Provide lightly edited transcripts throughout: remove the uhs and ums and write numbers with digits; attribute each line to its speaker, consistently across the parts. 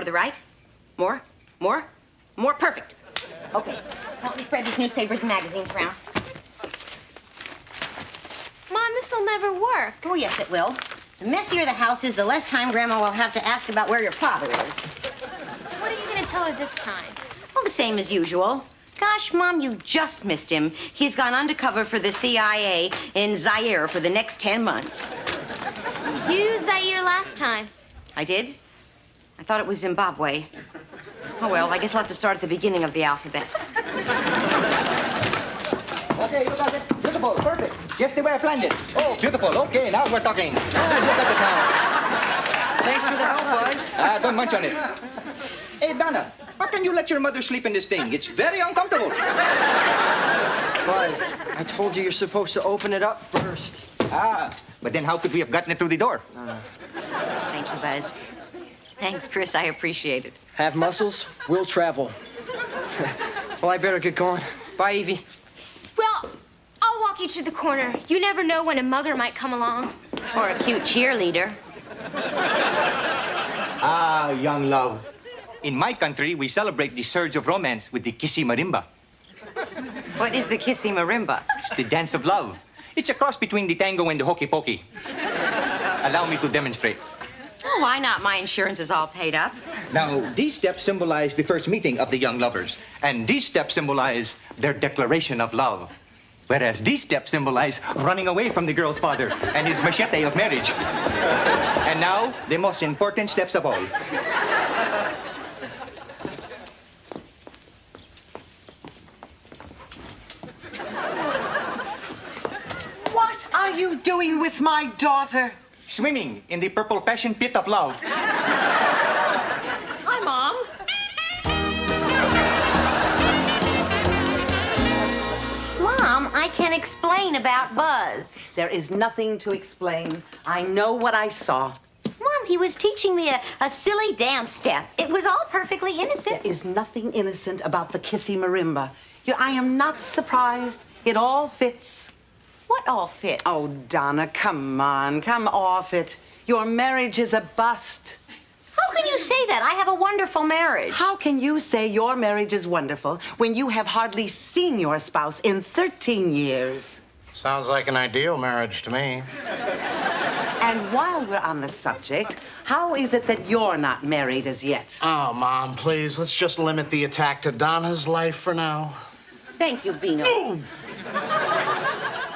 Speaker 1: More to the right? More? More? More? Perfect. Okay. Help me spread these newspapers and magazines around.
Speaker 2: Mom, this'll never work.
Speaker 1: Oh, yes, it will. The messier the house is, the less time Grandma will have to ask about where your father is.
Speaker 2: What are you going to tell her this time?
Speaker 1: Well, the same as usual. Gosh, Mom, you just missed him. He's gone undercover for the CIA in Zaire for the next 10 months.
Speaker 2: You used Zaire last time.
Speaker 1: I did? I thought it was Zimbabwe. Oh, well, I guess I'll have to start at the beginning of the alphabet.
Speaker 3: Okay, you got it. Beautiful, perfect. Just the way I planned it. Oh, beautiful. Okay, now we're talking. You got it now.
Speaker 1: Thanks for the help, Buzz.
Speaker 3: Don't munch on it. Hey, Donna, how can you let your mother sleep in this thing? It's very uncomfortable.
Speaker 4: Buzz, I told you you're supposed to open it up first.
Speaker 3: But then how could we have gotten it through the door?
Speaker 1: Thank you, Buzz. Thanks, Chris. I appreciate it.
Speaker 4: Have muscles, we'll travel. Well, I better get going. Bye, Evie.
Speaker 2: Well, I'll walk you to the corner. You never know when a mugger might come along.
Speaker 1: Or a cute cheerleader.
Speaker 3: Young love. In my country, we celebrate the surge of romance with the kissy marimba.
Speaker 1: What is the kissy marimba?
Speaker 3: It's the dance of love. It's a cross between the tango and the hokey pokey. Allow me to demonstrate.
Speaker 1: Oh, why not? My insurance is all paid up.
Speaker 3: Now, these steps symbolize the first meeting of the young lovers, and these steps symbolize their declaration of love. Whereas these steps symbolize running away from the girl's father and his machete of marriage. And now, the most important steps of all.
Speaker 5: What are you doing with my daughter?
Speaker 3: Swimming in the purple passion pit of love.
Speaker 1: Hi, Mom. Mom, I can explain about Buzz.
Speaker 5: There is nothing to explain. I know what I saw.
Speaker 1: Mom, he was teaching me a silly dance step. It was all perfectly innocent.
Speaker 5: There is nothing innocent about the kissy marimba. I am not surprised. It all fits.
Speaker 1: What all fits?
Speaker 5: Oh, Donna, come on. Come off it. Your marriage is a bust.
Speaker 1: How can you say that? I have a wonderful marriage.
Speaker 5: How can you say your marriage is wonderful when you have hardly seen your spouse in 13 years?
Speaker 6: Sounds like an ideal marriage to me.
Speaker 5: And while we're on the subject, how is it that you're not married as yet?
Speaker 6: Oh, Mom, please, let's just limit the attack to Donna's life for now.
Speaker 1: Thank you, Bino.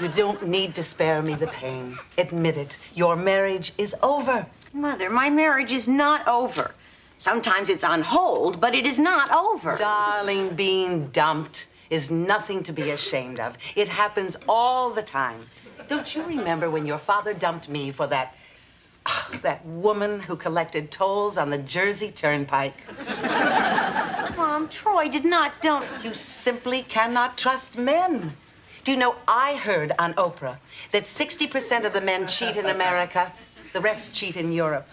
Speaker 5: You don't need to spare me the pain. Admit it. Your marriage is over.
Speaker 1: Mother, my marriage is not over. Sometimes it's on hold, but it is not over.
Speaker 5: Darling, being dumped is nothing to be ashamed of. It happens all the time. Don't you remember when your father dumped me for that woman who collected tolls on the Jersey Turnpike?
Speaker 1: Mom, Troy did not dump.
Speaker 5: You simply cannot trust men. Do you know, I heard on Oprah that 60% of the men cheat in America, the rest cheat in Europe.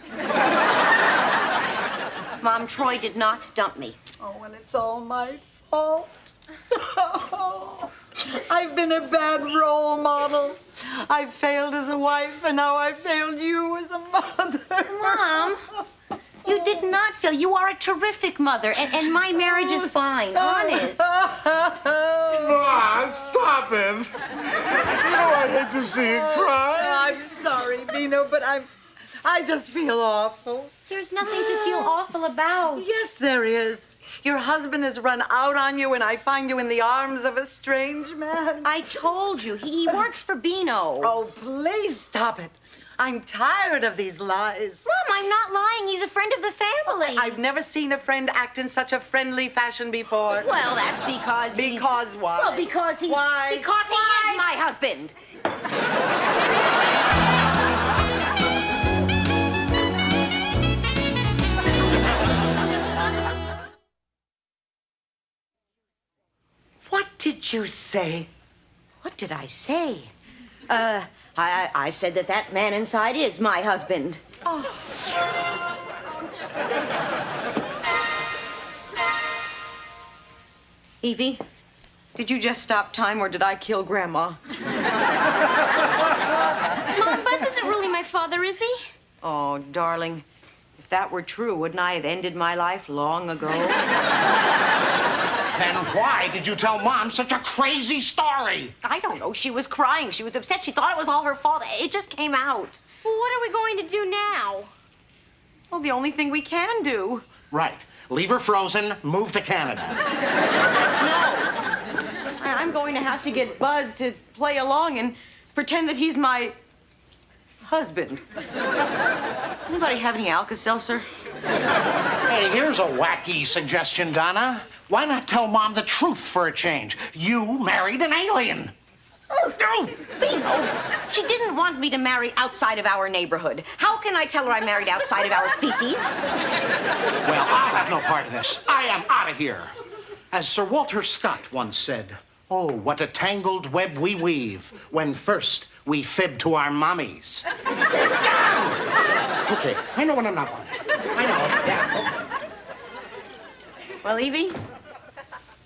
Speaker 1: Mom, Troy did not dump me.
Speaker 5: Oh, and it's all my fault. I've been a bad role model. I failed as a wife, and now I failed you as a mother.
Speaker 1: Mom, you did not fail. You are a terrific mother, and my marriage is fine, honest.
Speaker 6: Ma, stop it. I hate to see you cry.
Speaker 5: I'm sorry, Bino, but I just feel awful.
Speaker 1: There's nothing to feel awful about.
Speaker 5: Yes, there is. Your husband has run out on you, and I find you in the arms of a strange man.
Speaker 1: I told you, he works for Bino.
Speaker 5: Oh, please stop it. I'm tired of these lies.
Speaker 1: Mom, I'm not lying. He's a friend of the family.
Speaker 5: I've never seen a friend act in such a friendly fashion before.
Speaker 1: Well, that's because
Speaker 5: Because why?
Speaker 1: Well, because he...
Speaker 5: Why?
Speaker 1: Because he is my husband.
Speaker 5: What did you say?
Speaker 1: What did I say? I said that man inside is my husband.
Speaker 5: Oh.
Speaker 1: Evie, did you just stop time or did I kill Grandma?
Speaker 2: Mom, Buzz isn't really my father, is he?
Speaker 1: Oh, darling, if that were true, wouldn't I have ended my life long ago?
Speaker 6: Then why did you tell Mom such a crazy story?
Speaker 1: I don't know. She was crying. She was upset. She thought it was all her fault. It just came out.
Speaker 2: Well, what are we going to do now?
Speaker 1: Well, the only thing we can do.
Speaker 6: Right. Leave her frozen, move to Canada.
Speaker 1: I'm going to have to get Buzz to play along and pretend that he's my husband. Anybody have any Alka-Seltzer?
Speaker 6: Hey, here's a wacky suggestion, Donna. Why not tell Mom the truth for a change? You married an alien.
Speaker 1: Oh, Bingo! She didn't want me to marry outside of our neighborhood. How can I tell her I married outside of our species?
Speaker 6: Well, I'll have no part of this. I am out of here. As Sir Walter Scott once said, oh, what a tangled web we weave when first we fib to our mommies. Okay, I know when I'm not one. I know, yeah.
Speaker 1: Well, Evie,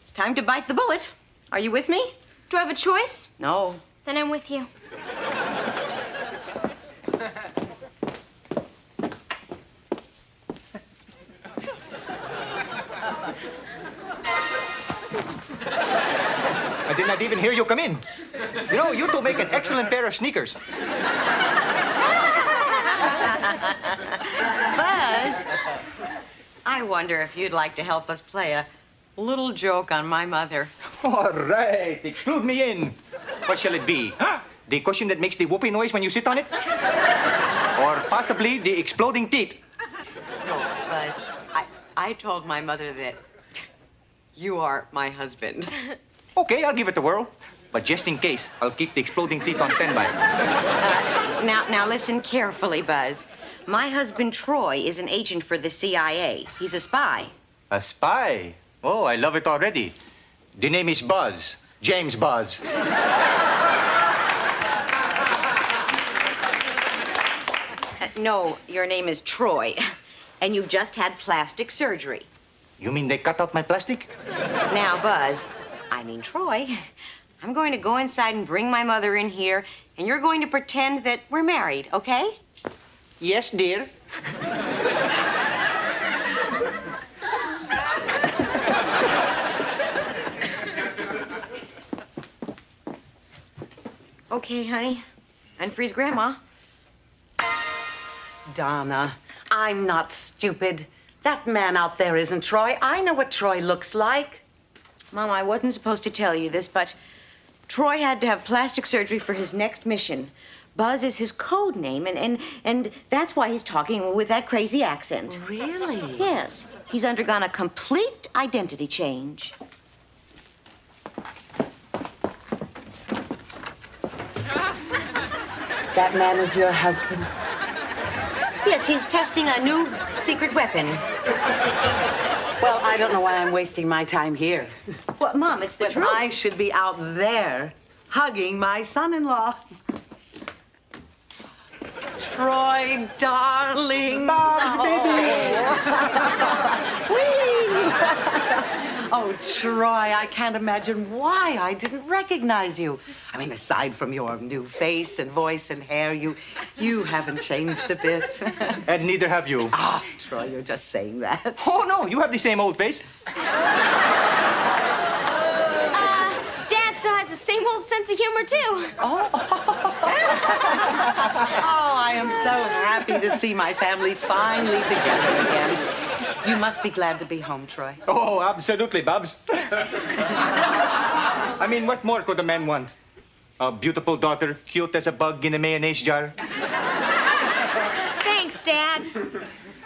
Speaker 1: it's time to bite the bullet. Are you with me?
Speaker 2: Do I have a choice?
Speaker 1: No.
Speaker 2: Then I'm with you.
Speaker 3: I did not even hear you come in. You know, you two make an excellent pair of sneakers.
Speaker 1: Buzz, I wonder if you'd like to help us play a little joke on my mother.
Speaker 3: All right, exclude me in. What shall it be? The cushion that makes the whoopee noise when you sit on it? Or possibly the exploding teeth?
Speaker 1: No, Buzz, I told my mother that you are my husband.
Speaker 3: Okay, I'll give it a whirl. But just in case, I'll keep the exploding teeth on standby.
Speaker 1: Now listen carefully, Buzz. My husband, Troy, is an agent for the CIA. He's a spy.
Speaker 3: A spy? Oh, I love it already. The name is Buzz. James Buzz.
Speaker 1: No, your name is Troy. And you've just had plastic surgery.
Speaker 3: You mean they cut out my plastic?
Speaker 1: Now, Buzz, I mean Troy, I'm going to go inside and bring my mother in here, and you're going to pretend that we're married, okay?
Speaker 3: Yes, dear.
Speaker 1: Okay, honey. Unfreeze Grandma.
Speaker 5: Donna, I'm not stupid. That man out there isn't Troy. I know what Troy looks like.
Speaker 1: Mom, I wasn't supposed to tell you this, but Troy had to have plastic surgery for his next mission. Buzz is his code name, and that's why he's talking with that crazy accent.
Speaker 5: Really?
Speaker 1: Yes. He's undergone a complete identity change.
Speaker 5: That man is your husband?
Speaker 1: Yes, he's testing a new secret weapon.
Speaker 5: Well, I don't know why I'm wasting my time here.
Speaker 1: Well, Mom, it's the
Speaker 5: But
Speaker 1: truth.
Speaker 5: I should be out there hugging my son-in-law. Troy, darling.
Speaker 3: Bob's baby.
Speaker 5: Oh, Troy, I can't imagine why I didn't recognize you. I mean, aside from your new face and voice and hair, you haven't changed a bit.
Speaker 3: And neither have you.
Speaker 5: Ah, Troy, you're just saying that.
Speaker 3: Oh, no, you have the same old face.
Speaker 2: Dad still has the same old sense of humor, too.
Speaker 5: Oh, I am so happy to see my family finally together again. You must be glad to be home, Troy.
Speaker 3: Oh, absolutely, Babs. I mean, what more could a man want? A beautiful daughter, cute as a bug in a mayonnaise jar.
Speaker 2: Thanks, Dad.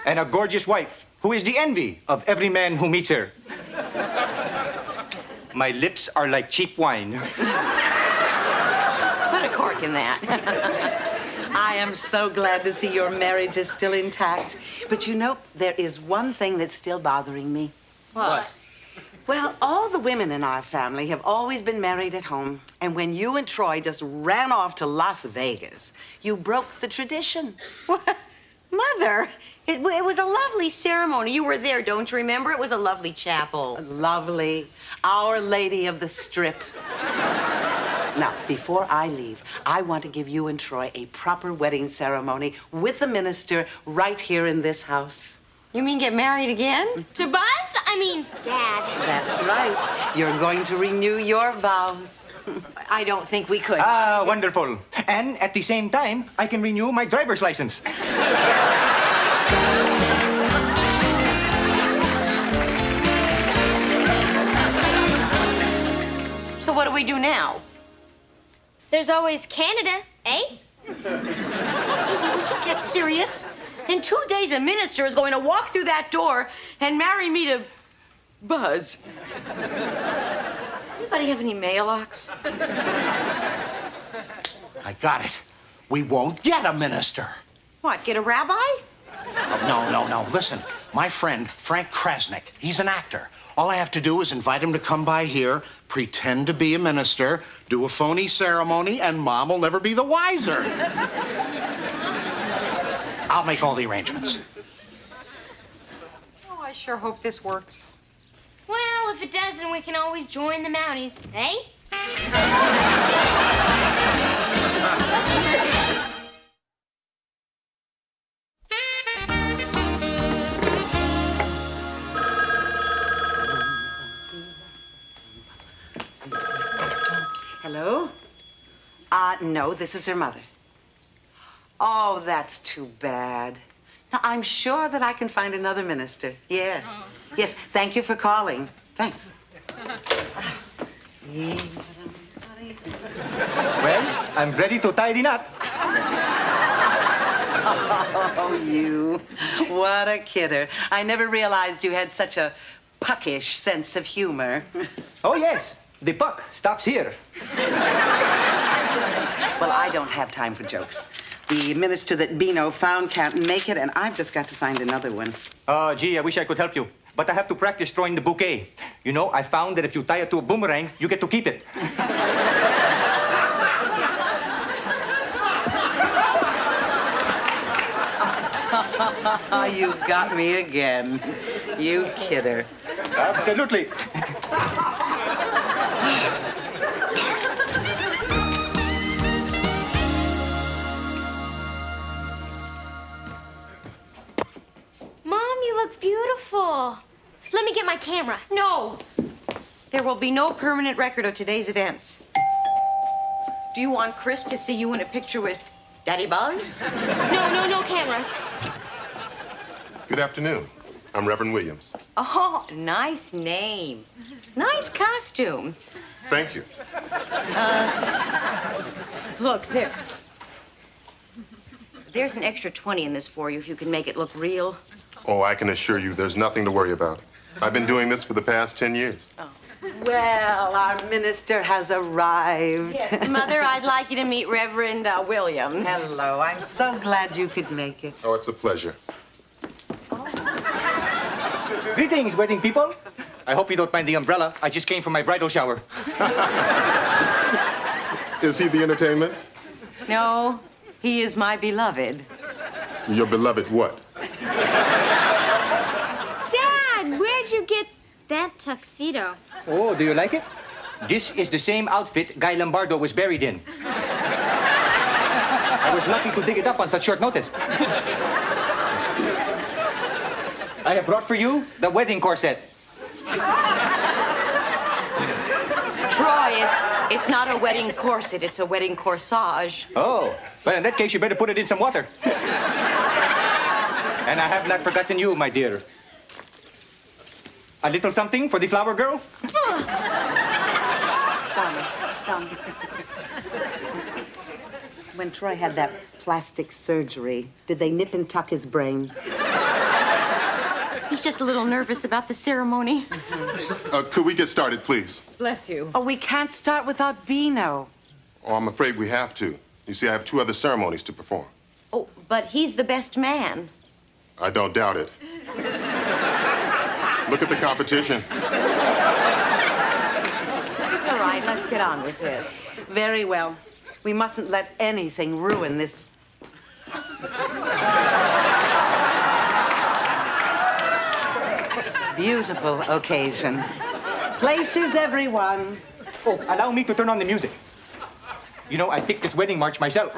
Speaker 3: And a gorgeous wife, who is the envy of every man who meets her. My lips are like cheap wine.
Speaker 1: Put a cork in that.
Speaker 5: I am so glad to see your marriage is still intact. But you know, there is one thing that's still bothering me.
Speaker 1: What?
Speaker 5: Well, all the women in our family have always been married at home. And when you and Troy just ran off to Las Vegas, you broke the tradition.
Speaker 1: Mother, it was a lovely ceremony. You were there, don't you remember? It was a lovely chapel.
Speaker 5: Lovely. Our Lady of the Strip. Now, before I leave, I want to give you and Troy a proper wedding ceremony with the minister right here in this house.
Speaker 1: You mean get married again?
Speaker 2: To Buzz? I mean, Dad.
Speaker 5: That's right. You're going to renew your vows.
Speaker 1: I don't think we could.
Speaker 3: Ah, wonderful. And at the same time, I can renew my driver's license.
Speaker 1: So what do we do now?
Speaker 2: There's always Canada, eh?
Speaker 1: Would you get serious? In 2 days, a minister is going to walk through that door and marry me to Buzz. Does anybody have any mail-ox?
Speaker 6: I got it. We won't get a minister.
Speaker 1: What, get a rabbi?
Speaker 6: No. Listen, my friend, Frank Krasnick, he's an actor. All I have to do is invite him to come by here, pretend to be a minister, do a phony ceremony, and Mom will never be the wiser. I'll make all the arrangements.
Speaker 1: Oh, I sure hope this works.
Speaker 2: Well, if it doesn't, we can always join the Mounties, eh?
Speaker 5: Hello? No, this is her mother. Oh, that's too bad. Now, I'm sure that I can find another minister. Yes. Yes, thank you for calling. Thanks.
Speaker 3: Well, I'm ready to tie the knot.
Speaker 5: Oh, you. What a kidder. I never realized you had such a puckish sense of humor.
Speaker 3: Oh, yes. The puck stops here.
Speaker 5: Well, I don't have time for jokes. The minister that Bino found can't make it, and I've just got to find another one.
Speaker 3: Oh, gee, I wish I could help you. But I have to practice throwing the bouquet. You know, I found that if you tie it to a boomerang, you get to keep it.
Speaker 5: You got me again. You kidder.
Speaker 3: Absolutely.
Speaker 2: Mom, you look beautiful. Let me get my camera.
Speaker 1: No! There will be no permanent record of today's events. Do you want Chris to see you in a picture with Daddy Buzz?
Speaker 2: No cameras.
Speaker 7: Good afternoon. I'm Reverend Williams.
Speaker 1: Oh, nice name. Nice costume.
Speaker 7: Thank you.
Speaker 1: Look, there's an extra 20 in this for you if you can make it look real.
Speaker 7: Oh, I can assure you there's nothing to worry about. I've been doing this for the past 10 years.
Speaker 5: Well, our minister has arrived.
Speaker 1: Yes, Mother, I'd like you to meet Reverend Williams.
Speaker 5: Hello. I'm so glad you could make it.
Speaker 7: Oh, it's a pleasure.
Speaker 3: Greetings, wedding people. I hope you don't mind the umbrella. I just came from my bridal shower.
Speaker 7: Is he the entertainment?
Speaker 1: No, he is my beloved.
Speaker 7: Your beloved what?
Speaker 2: Dad, where'd you get that tuxedo?
Speaker 3: Oh, do you like it? This is the same outfit Guy Lombardo was buried in. I was lucky to dig it up on such short notice. I have brought for you the wedding corset.
Speaker 1: Troy, it's not a wedding corset, it's a wedding corsage.
Speaker 3: Oh, well, in that case, you better put it in some water. And I have not forgotten you, my dear. A little something for the flower girl?
Speaker 5: Tommy. When Troy had that plastic surgery, did they nip and tuck his brain?
Speaker 1: He's just a little nervous about the ceremony.
Speaker 7: Could we get started, please?
Speaker 1: Bless you.
Speaker 5: Oh, we can't start without Bino.
Speaker 7: Oh, I'm afraid we have to. You see, I have 2 other ceremonies to perform.
Speaker 1: Oh, but he's the best man.
Speaker 7: I don't doubt it. Look at the competition.
Speaker 1: All right, let's get on with this.
Speaker 5: Very well. We mustn't let anything ruin this. Beautiful occasion. Places, everyone.
Speaker 3: Oh, allow me to turn on the music. You know, I picked this wedding march myself.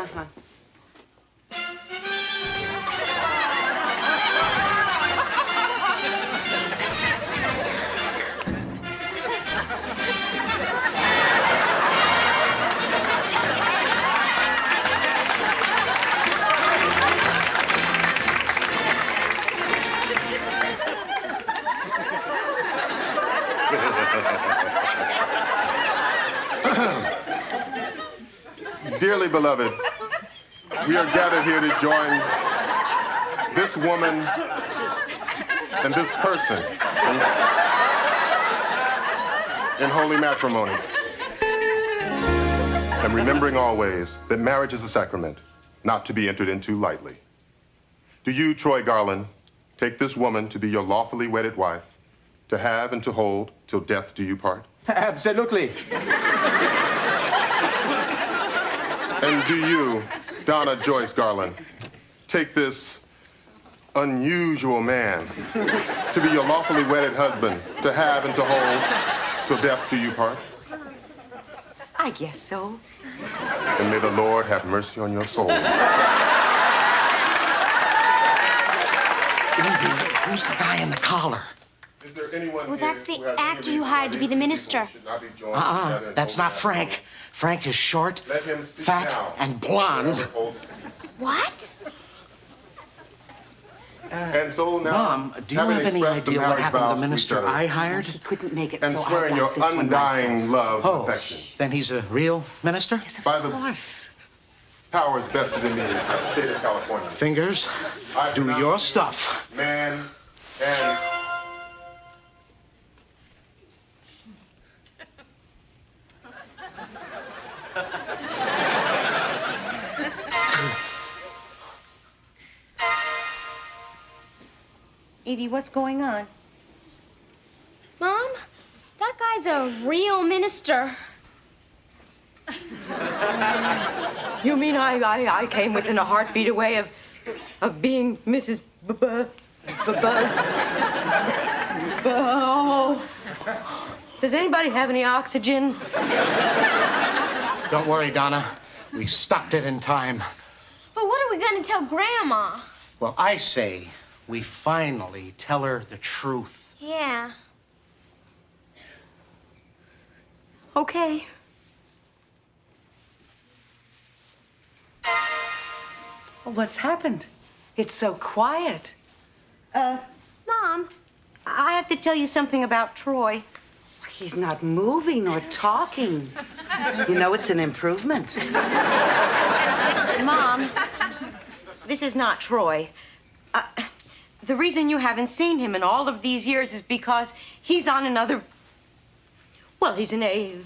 Speaker 7: Dearly beloved, we are gathered here to join this woman and this person in holy matrimony. And remembering always that marriage is a sacrament, not to be entered into lightly. Do you, Troy Garland, take this woman to be your lawfully wedded wife, to have and to hold till death do you part?
Speaker 3: Absolutely.
Speaker 7: And do you, Donna Joyce Garland, take this unusual man to be your lawfully wedded husband, to have and to hold till death do you part?
Speaker 1: I guess so.
Speaker 7: And may the Lord have mercy on your soul.
Speaker 6: Evie, who's the guy in the collar?
Speaker 7: Is there anyone
Speaker 2: Well,
Speaker 7: here
Speaker 2: that's the
Speaker 7: who has
Speaker 2: actor
Speaker 7: any
Speaker 2: you hired to be the
Speaker 7: reason
Speaker 2: minister.
Speaker 7: he should not be joined together in
Speaker 6: That's
Speaker 7: holy
Speaker 6: not Frank.
Speaker 7: matrimony?
Speaker 6: Frank is short,
Speaker 7: Let him speak
Speaker 6: fat,
Speaker 7: now.
Speaker 6: and blonde.
Speaker 7: Hold his peace.
Speaker 2: What?
Speaker 7: And so now,
Speaker 6: Mom, do you
Speaker 7: having
Speaker 6: have any
Speaker 7: expressed the
Speaker 6: idea what
Speaker 7: marriage
Speaker 6: happened to
Speaker 7: vows
Speaker 6: the minister
Speaker 7: each other
Speaker 6: I hired?
Speaker 5: He couldn't make it,
Speaker 7: and
Speaker 5: so I
Speaker 7: swearing your
Speaker 5: got this one
Speaker 7: undying
Speaker 5: myself.
Speaker 7: love and
Speaker 6: Oh,
Speaker 7: affection,
Speaker 6: then he's a real minister?
Speaker 5: Yes, of
Speaker 7: by the-
Speaker 5: course.
Speaker 7: powers vested in me in the state of California,
Speaker 6: Fingers,
Speaker 7: I
Speaker 6: do
Speaker 7: pronounce
Speaker 6: your
Speaker 7: you
Speaker 6: stuff.
Speaker 7: man and
Speaker 1: Evie, what's going on?
Speaker 2: Mom, that guy's a real minister.
Speaker 1: You mean I came within a heartbeat away of being Mrs. Buzz? Oh. Does anybody have any oxygen?
Speaker 6: Don't worry, Donna. We stopped it in time.
Speaker 2: But what are we gonna tell Grandma?
Speaker 6: Well, I say we finally tell her the truth.
Speaker 2: Yeah.
Speaker 1: Okay.
Speaker 5: What's happened? It's so quiet.
Speaker 1: Mom, I have to tell you something about Troy.
Speaker 5: He's not moving or talking. You know, it's an improvement.
Speaker 1: Mom, this is not Troy. The reason you haven't seen him in all of these years is because he's on another... Well, he's an alien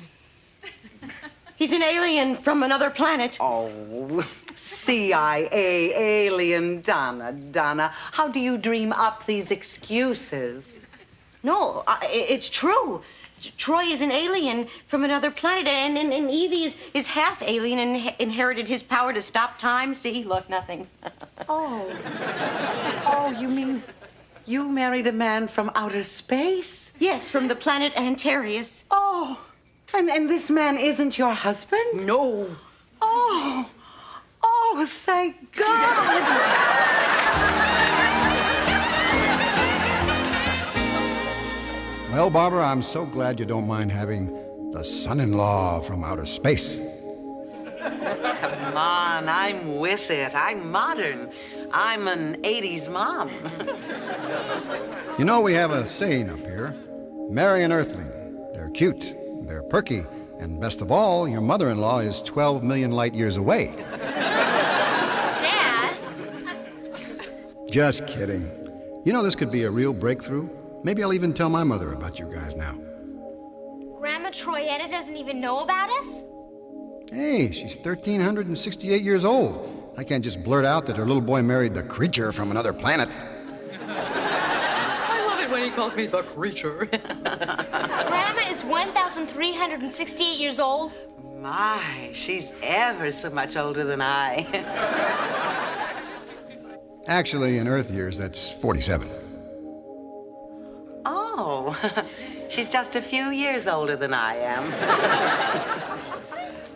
Speaker 1: from another planet.
Speaker 5: Oh, CIA, alien, Donna. How do you dream up these excuses?
Speaker 1: No, it's true. Troy is an alien from another planet, and Evie is half alien and inherited his power to stop time. See, look, nothing.
Speaker 5: Oh, you mean you married a man from outer space?
Speaker 1: Yes, from the planet Antarius.
Speaker 5: Oh, and this man isn't your husband?
Speaker 1: No.
Speaker 5: Oh, thank God.
Speaker 8: Well, Barbara, I'm so glad you don't mind having the son-in-law from outer space.
Speaker 5: Come on, I'm with it. I'm modern. I'm an 80s mom.
Speaker 8: You know, we have a saying up here. Marry an earthling. They're cute, they're perky, and best of all, your mother-in-law is 12 million light years away.
Speaker 2: Dad?
Speaker 8: Just kidding. You know, this could be a real breakthrough. Maybe I'll even tell my mother about you guys now.
Speaker 2: Grandma Troyetta doesn't even know about us?
Speaker 8: Hey, she's 1,368 years old. I can't just blurt out that her little boy married the creature from another planet.
Speaker 1: I love it when he calls me the creature.
Speaker 2: Grandma is 1,368 years old.
Speaker 5: My, she's ever so much older than I.
Speaker 8: Actually, in Earth years, that's 47.
Speaker 5: Oh, she's just a few years older than I am.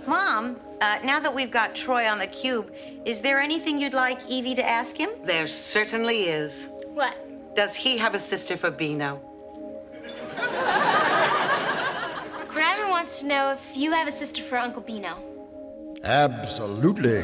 Speaker 1: Mom, now that we've got Troy on the cube, is there anything you'd like Evie to ask him?
Speaker 5: There certainly is.
Speaker 2: What?
Speaker 5: Does he have a sister for Bino?
Speaker 2: Grandma wants to know if you have a sister for Uncle Bino.
Speaker 8: Absolutely.